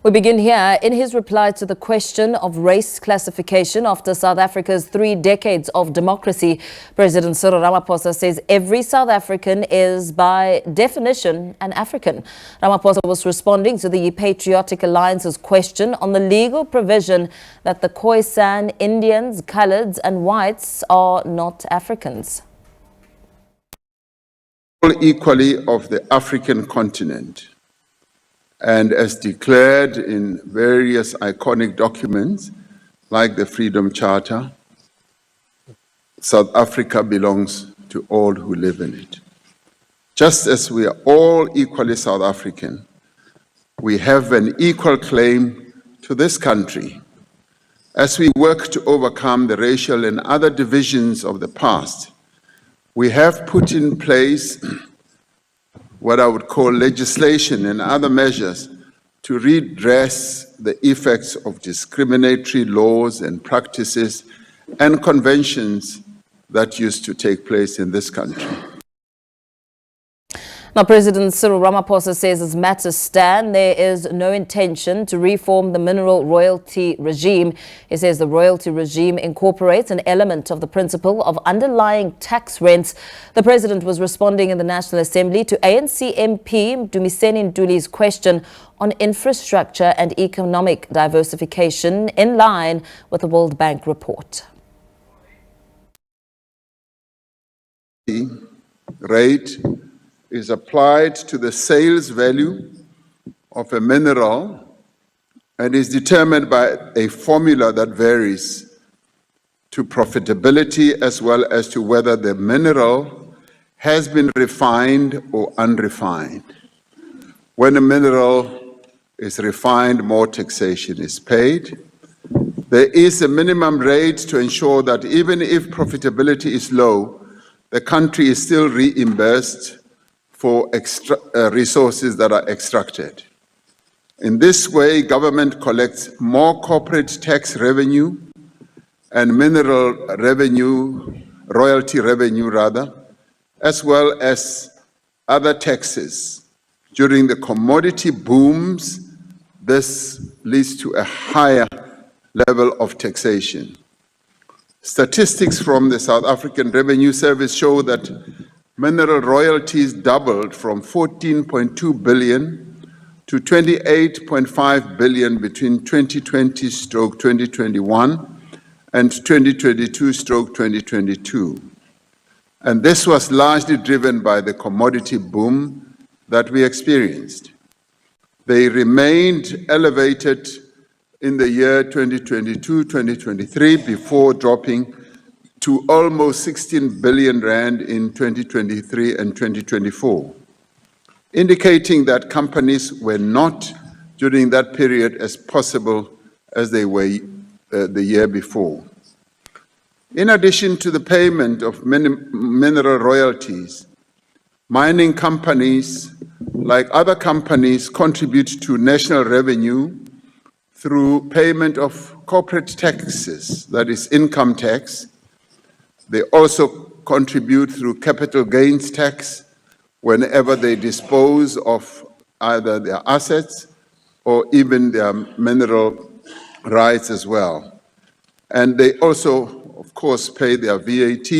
We begin here. In his reply to the question of race classification after South Africa's 3 decades of democracy, President Cyril Ramaphosa says every South African is by definition an African. Ramaphosa was responding to the Patriotic Alliance's question on the legal provision that the Khoi-San Indians, coloureds and whites are not Africans. Equally of the African continent, and as declared in various iconic documents like the Freedom Charter, South Africa belongs to all who live in it. Just as we are all equally South African, we have an equal claim to this country. As we work to overcome the racial and other divisions of the past, we have put in place what I would call legislation and other measures to redress the effects of discriminatory laws and practices and conventions that used to take place in this country. Now, President Cyril Ramaphosa says as matters stand, there is no intention to reform the mineral royalty regime. He says the royalty regime incorporates an element of the principle of underlying tax rents. The president was responding in the National Assembly to ANC MP Dumiseni Ntuli's question on infrastructure and economic diversification in line with the World Bank report. Rate is applied to the sales value of a mineral and is determined by a formula that varies to profitability as well as to whether the mineral has been refined or unrefined. When a mineral is refined, more taxation is paid. There is a minimum rate to ensure that even if profitability is low, the country is still reimbursed for resources that are extracted. In this way, government collects more corporate tax revenue and mineral revenue, royalty revenue rather, as well as other taxes. During the commodity booms, this leads to a higher level of taxation. Statistics from the South African Revenue Service show that mineral royalties doubled from 14.2 billion to 28.5 billion between 2020-2021 and 2022-2022. And this was largely driven by the commodity boom that we experienced. They remained elevated in the year 2022-2023 before dropping to almost 16 billion rand in 2023 and 2024, indicating that companies were not during that period as possible as they were the year before. In addition to the payment of mineral royalties, mining companies, like other companies, contribute to national revenue through payment of corporate taxes, that is income tax. They also contribute through capital gains tax whenever they dispose of either their assets or even their mineral rights as well. And they also, of course, pay their VAT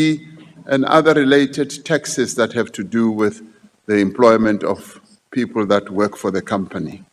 and other related taxes that have to do with the employment of people that work for the company.